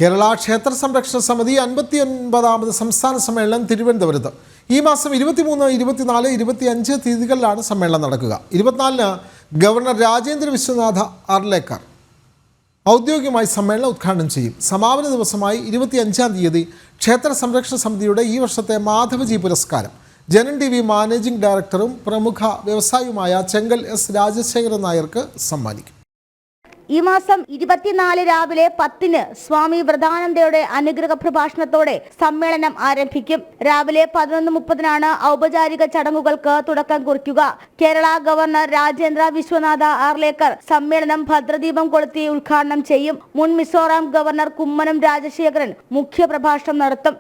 കേരള ക്ഷേത്ര സംരക്ഷണ സമിതി 59ാമത് സംസ്ഥാന സമ്മേളനം തിരുവനന്തപുരത്ത് ഈ മാസം 23, 24, 25 തീയതികളിലാണ് സമ്മേളനം നടക്കുക. 24-ന് ഗവർണർ രാജേന്ദ്ര വിശ്വനാഥ് ആർലേക്കർ ഔദ്യോഗികമായി സമ്മേളനം ഉദ്ഘാടനം ചെയ്യും. സമാപന ദിവസമായി 25-ാം തീയതി ക്ഷേത്ര സംരക്ഷണ സമിതിയുടെ ഈ വർഷത്തെ മാധവജി പുരസ്കാരം ജനം TV മാനേജിംഗ് ഡയറക്ടറും പ്രമുഖ വ്യവസായിയുമായ ചെങ്കൽ എസ് രാജശേഖരൻ നായർക്ക് സമ്മാനിക്കും. ഈ മാസം 24 രാവിലെ 10-ന് സ്വാമി വ്രതാനന്ദയുടെ അനുഗ്രഹ പ്രഭാഷണത്തോടെ സമ്മേളനം ആരംഭിക്കും. രാവിലെ 11:30-നാണ് ഔപചാരിക ചടങ്ങുകൾക്ക് തുടക്കം കുറിക്കുക. കേരള ഗവർണർ രാജേന്ദ്ര വിശ്വനാഥ ആർലേക്കർ സമ്മേളനം ഭദ്രദീപം കൊളുത്തി ഉദ്ഘാടനം ചെയ്യും. മുൻ മിസോറാം ഗവർണർ കുമ്മനം രാജശേഖരൻ മുഖ്യപ്രഭാഷണം നടത്തും.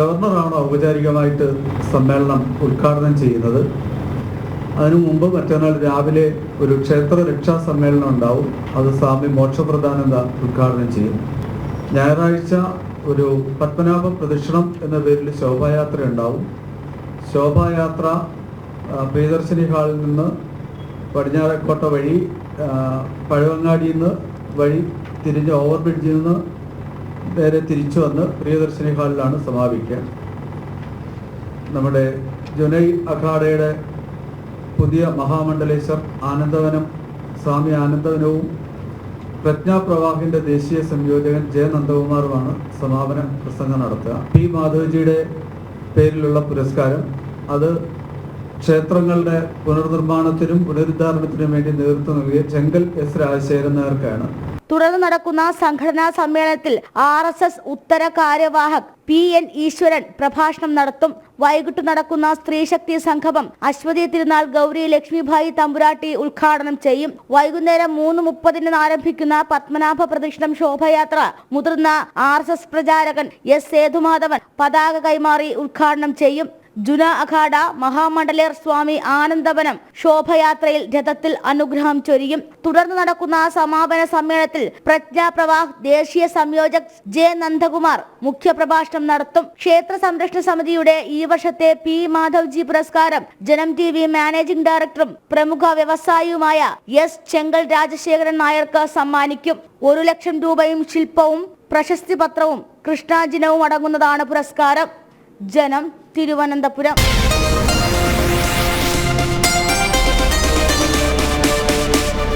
ഗവർണറാണ് ഔപചാരികമായിട്ട് സമ്മേളനം ഉദ്ഘാടനം ചെയ്യുന്നത്. അതിനു മുമ്പ് മറ്റന്നാൾ രാവിലെ ഒരു ക്ഷേത്ര രക്ഷാ സമ്മേളനം ഉണ്ടാവും. അത് സ്വാമി മോക്ഷപ്രധാനന്ദ ഉദ്ഘാടനം ചെയ്യും. ഞായറാഴ്ച ഒരു പത്മനാഭ പ്രദക്ഷിണം എന്ന പേരിൽ ശോഭായാത്ര ഉണ്ടാവും. ശോഭായാത്ര പ്രിയദർശിനി ഹാളിൽ നിന്ന് പടിഞ്ഞാറേക്കോട്ട വഴി പഴവങ്ങാടിയിൽ നിന്ന് വഴി തിരിഞ്ഞ് ഓവർബ്രിഡ്ജിൽ നിന്ന് നേരെ തിരിച്ചു വന്ന് പ്രിയദർശിനി ഹാളിലാണ് സമാപിക്കുക. നമ്മുടെ ജുനൈ അഖാഡയുടെ പുതിയ മഹാമണ്ഡലേശ്വർ ആനന്ദവനം സ്വാമി ആനന്ദവനവും പ്രജ്ഞാപ്രവാഹിന്റെ ദേശീയ സംയോജകൻ ജെ നന്ദകുമാറുമാണ് സമാപന പ്രസംഗം നടത്തുക. പി മാധവജിയുടെ പേരിലുള്ള പുരസ്കാരം അത് ക്ഷേത്രങ്ങളുടെ പുനർനിർമ്മാണത്തിനും പുനരുദ്ധാരണത്തിനും വേണ്ടി നേതൃത്വം നൽകിയ ചെങ്കൽ എസ് രാജശേഖരൻ നായർക്കാണ്. തുടർന്ന് നടക്കുന്ന സംഘടനാ സമ്മേളനത്തിൽ RSS ഉത്തര കാര്യവാഹക് PN ഈശ്വരൻ പ്രഭാഷണം നടത്തും. വൈകിട്ട് നടക്കുന്ന സ്ത്രീശക്തി സംഗമം അശ്വതി തിരുനാൾ ഗൗരി ലക്ഷ്മിഭായി തമ്പുരാട്ടി ഉദ്ഘാടനം ചെയ്യും. വൈകുന്നേരം 3:30-ന് ആരംഭിക്കുന്ന പത്മനാഭ പ്രദക്ഷിണം ശോഭയാത്ര മുതിർന്ന RSS പ്രചാരകൻ S സേതുമാധവൻ പതാക കൈമാറി ഉദ്ഘാടനം ചെയ്യും. ജുന അഖാഡ മഹാമണ്ഡലേർ സ്വാമി ആനന്ദവനം ശോഭയാത്രയിൽ രഥത്തിൽ അനുഗ്രഹം ചൊരിയും. തുടർന്ന് നടക്കുന്ന സമാപന സമ്മേളനത്തിൽ പ്രജ്ഞാപ്രവാഹ് ദേശീയ സംയോജക് ജെ നന്ദകുമാർ മുഖ്യപ്രഭാഷണം നടത്തും. ക്ഷേത്ര സംരക്ഷണ സമിതിയുടെ ഈ വർഷത്തെ P മാധവ്ജി പുരസ്കാരം ജനം TV മാനേജിംഗ് ഡയറക്ടറും പ്രമുഖ വ്യവസായിയുമായ S ചെങ്കൽ രാജശേഖരൻ നായർക്ക് സമ്മാനിക്കും. 1 ലക്ഷം രൂപയും ശില്പവും പ്രശസ്തി പത്രവും കൃഷ്ണാജിനവും അടങ്ങുന്നതാണ് പുരസ്കാരം. ജനം, തിരുവനന്തപുരം.